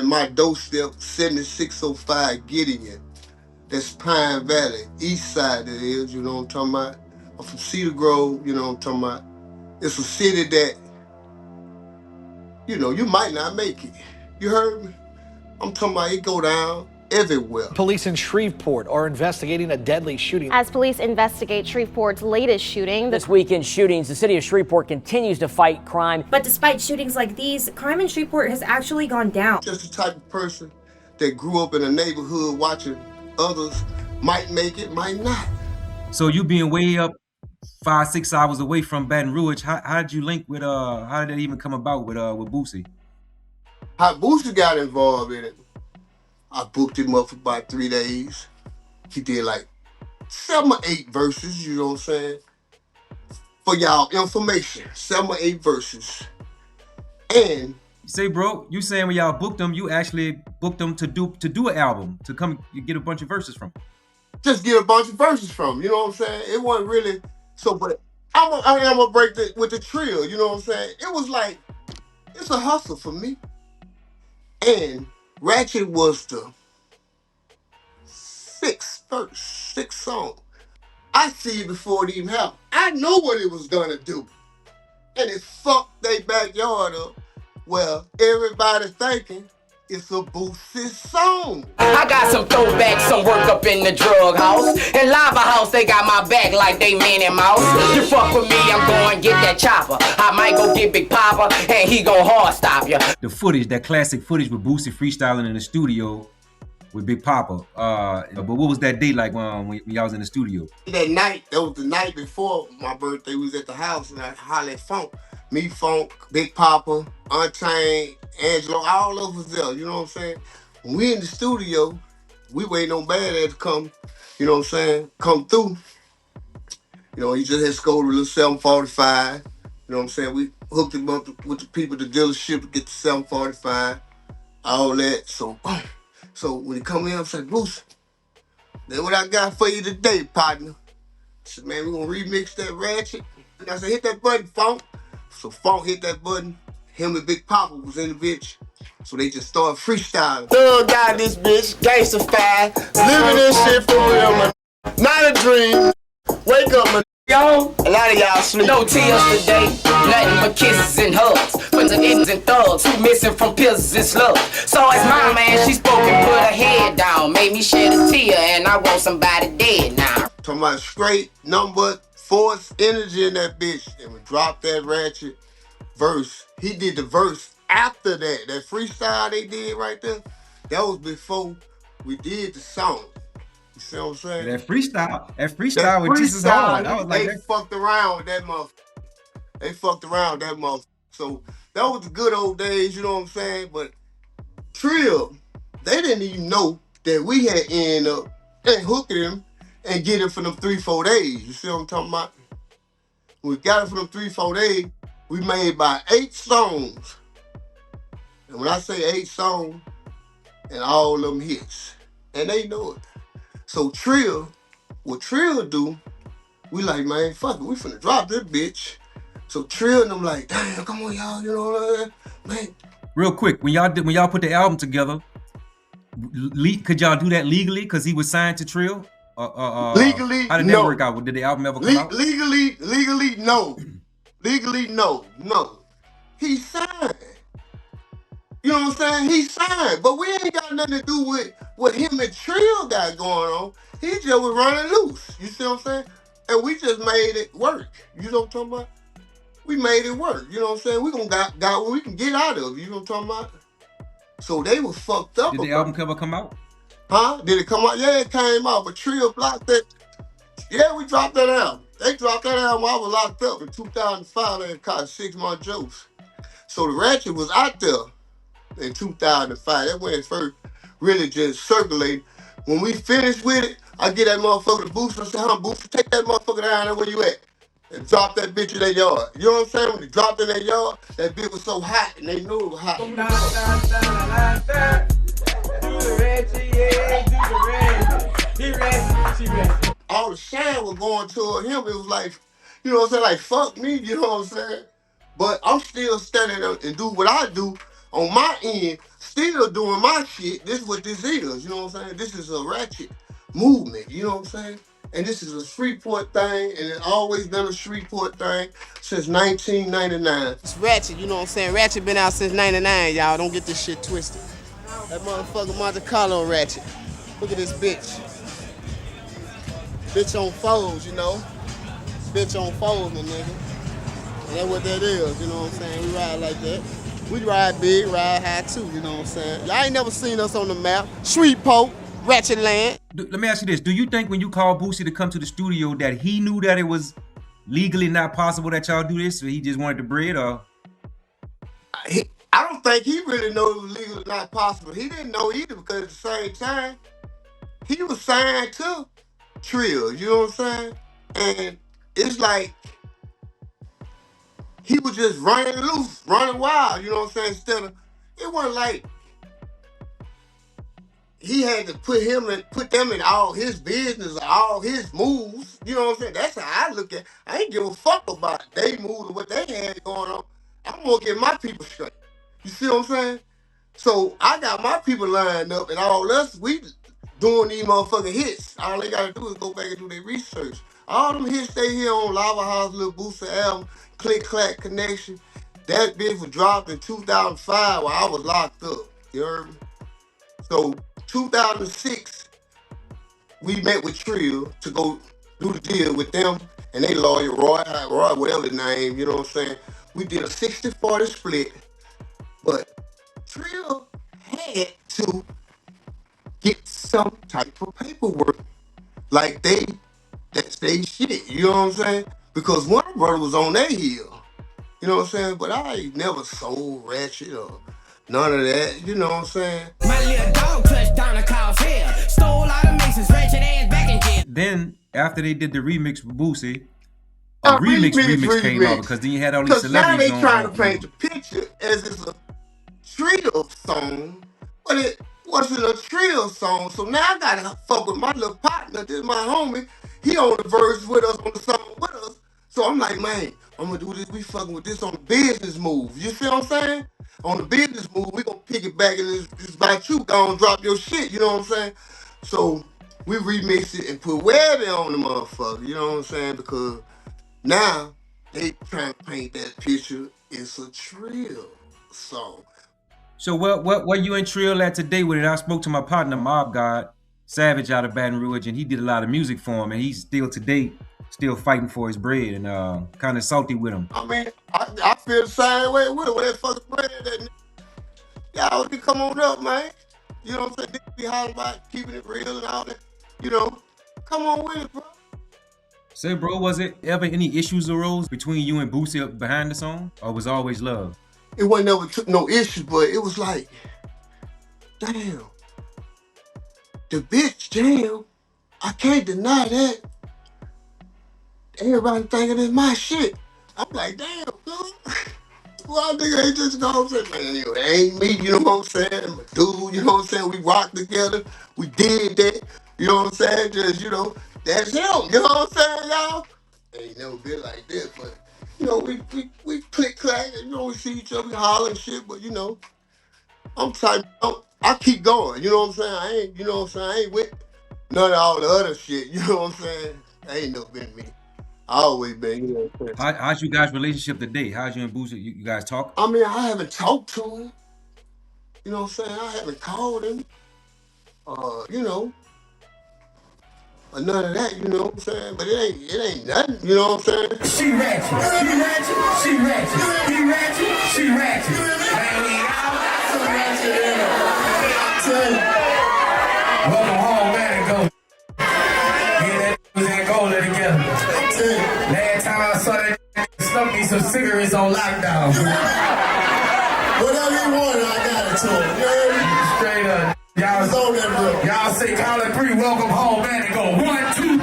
my doorstep, 7605 Gideon. That's Pine Valley, east side that is, you know what I'm talking about? I'm from Cedar Grove, you know what I'm talking about? It's a city that, you know, you might not make it. You heard me? I'm talking about it go down everywhere. Police in Shreveport are investigating a deadly shooting. As police investigate Shreveport's latest shooting. This weekend shootings, the city of Shreveport continues to fight crime. But despite shootings like these, crime in Shreveport has actually gone down. Just the type of person that grew up in a neighborhood watching others might make it, might not. So you being way up 5-6 hours away from Baton Rouge, how did you link with how did that even come about with Boosie? How Boosie got involved in it, I booked him up for about 3 days. He did like 7 or 8 verses, you know what I'm saying? For y'all information, 7 or 8 verses. And say, bro, you saying when y'all booked them, you actually booked them to do an album, to come get a bunch of verses from. Just get a bunch of verses from, you know what I'm saying? It wasn't really so, but I am gonna break it with the trio, you know what I'm saying? It was like, it's a hustle for me. And Ratchet was the 6th song. I see it before it even happened. I know what it was gonna do. And it fucked their backyard up. Well, everybody thinking it's a Boosie song. I got some throwbacks, some work up in the drug house. In Lava House, they got my back like they Minnie Mouse. You fuck with me, I'm going get that chopper. I might go get Big Papa, and he gon' hard stop you. The footage, that classic footage with Boosie freestyling in the studio with Big Papa. But what was that day like when y'all was in the studio? That night, that was the night before my birthday. We was at the house and I hollered at Funk. Me, Funk, Big Papa, Unchained, Angelo, all of us there, you know what I'm saying? When we in the studio, we waiting on Bad Ass to come, you know what I'm saying, come through. You know, he just had scored a little 745. You know what I'm saying? We hooked him up with the people at the dealership to get the 745, all that. So when he come in, I said, Boosie, that's what I got for you today, partner. I said, man, we're gonna remix that Ratchet. And I said, hit that button, Funk. So Funk hit that button. Him and Big Papa was in the bitch. So they just started freestyling. Thug got this bitch, gangsta-fied, living this shit for real, man. Not a dream. Wake up, man. Yo, a lot of y'all sleep. No tears today, nothing but kisses and hugs. Friends and ends and thugs who missing from pills and slugs. So it's my man, she spoke and put her head down. Made me shed a tear and I want somebody dead now. Talking about straight number, force energy in that bitch. And we dropped that Ratchet verse. He did the verse after that. That freestyle they did right there, that was before we did the song. You see what I'm saying? That freestyle was just as hard. I was like, they fucked around with that motherfucker. So that was the good old days, you know what I'm saying? But Trill, they didn't even know that we had ended up and hooking him and get him for them 3-4 days. You see what I'm talking about? When we got it for them 3-4 days, we made about 8 songs. And when I say 8 songs, and all of them hits, and they know it. So Trill, what Trill do, we like, man, fuck it, we finna drop this bitch. So Trill and them like, damn, come on, y'all, you know, man. Real quick, when y'all put the album together, could y'all do that legally? Cause he was signed to Trill. Legally, how did that work out? Did the album ever come out? Legally, no. Legally, no. He signed. You know what I'm saying? He signed, but we ain't got nothing to do with what him and Trill got going on. He just was running loose. You see what I'm saying? And we just made it work. You know what I'm talking about? We made it work. You know what I'm saying? We gonna got what we can get out of. You know what I'm talking about? So they was fucked up. Did the album cover come out? Huh? Did it come out? Yeah, it came out, but Trill blocked that. Yeah, we dropped that album. They dropped that album. I was locked up in 2005. They caught 6-month jokes. So the Ratchet was out there in 2005. That when it first really just circulated. When we finished with it, I get that motherfucker to Boosie. I say, Boosie, take that motherfucker down there where you at. And drop that bitch in their yard. You know what I'm saying? When they dropped in their yard, that bitch was so hot and they knew it was hot. All the shine was going toward him. It was like, you know what I'm saying? Like, fuck me, you know what I'm saying? But I'm still standing up and do what I do on my end, still doing my shit. This is what this is, you know what I'm saying? This is a ratchet movement, you know what I'm saying? And this is a Shreveport thing, and it's always been a Shreveport thing since 1999. It's Ratchet, you know what I'm saying? Ratchet been out since 99, y'all. Don't get this shit twisted. That motherfucker Monte Carlo Ratchet. Look at this bitch. Bitch on foes, you know? Bitch on foes, my nigga. And that's what that is, you know what I'm saying? We ride like that. We ride big, ride high too, you know what I'm saying? Y'all ain't never seen us on the map. Shreveport, Ratchet Land. Let me ask you this. Do you think when you called Boosie to come to the studio that he knew that it was legally not possible that y'all do this, so he just wanted the bread, or? I don't think he really knew it was legally not possible. He didn't know either because at the same time, he was signed to Trill, you know what I'm saying? And it's like, he was just running loose, running wild, you know what I'm saying? It wasn't like he had to put them in all his business or all his moves, you know what I'm saying? That's how I look at it. I ain't give a fuck about they moves or what they had going on. I'm gonna get my people straight. You see what I'm saying? So I got my people lined up, and all us, we doing these motherfucking hits. All they gotta do is go back and do their research. All them hits they hear on Lava House, Lil Boosie album, Click Clack Connection, that bitch was dropped in 2005 while I was locked up. You heard me? So 2006, we met with Trill to go do the deal with them and they lawyer, Roy, whatever his name, you know what I'm saying? We did a 60-40 split, but Trill had to get some type of paperwork. Like that's they shit, you know what I'm saying? Because one brother was on their heel, you know what I'm saying? But I ain't never sold Ratchet or none of that, you know what I'm saying? My little dog touched down the cause hell. Stole all the mixes, Ratchet ass back in jail. Then, after they did the remix with Boosie, a remix came out, because then you had all these celebrities now they trying to paint the picture as it's a Trill song, but it wasn't a Trill song. So now I gotta fuck with my little partner. This is my homie. He on the verse with us, on the song with us. So I'm like, man, I'm gonna do this. We fucking with this on the business move. You see what I'm saying? On the business move, we gonna pick it back and it's about you. Go and drop your shit. You know what I'm saying? So we remixed it and put Webby on the motherfucker. You know what I'm saying? Because now they trying to paint that picture. It's a Trill song. So what you and Trill at today with it? I spoke to my partner, Mob God, Savage out of Baton Rouge, and he did a lot of music for him, and he's still today fighting for his bread and kind of salty with him. I mean, I feel the same way with that fucking bread that y'all be come on up, man. You know what I'm saying? They be hollering about keeping it real and all that. You know, come on with it, bro. Say, bro, was it ever any issues arose between you and Boosie behind the song, or was always love? It wasn't never took no issue, but it was like, damn, the bitch jam, I can't deny that. Everybody thinking it's my shit. I'm like, damn, dude. Why nigga ain't just gonna say, man, it ain't me, you know what I'm saying? I'm a dude, you know what I'm saying? We rocked together, we did that, you know what I'm saying? Just, you know, that's him, you know what I'm saying, y'all? Ain't never been like that, but you know, we click clack, you know, we see each other, we holler and shit, but you know, I keep going, you know what I'm saying? I ain't, you know what I'm saying? I ain't with none of all the other shit, you know what I'm saying? That ain't never been me. I always been, you know what I'm saying? How's you guys' relationship today? How's you and Boosie, you guys talk? I mean, I haven't talked to him, you know what I'm saying? I haven't called him, you know, or none of that, you know what I'm saying? But it ain't nothing, you know what I'm saying? She ratchet, he ratchet, she ratchet, he ratchet, she ratchet. Man, we all got some ratchet in them. Welcome home, man, and go. Get that gold together. Last time I saw that stuck me some cigarettes on lockdown. Whatever you want, I got it to him. Straight up. Y'all say call it 3, welcome home, man, and go 1, 2.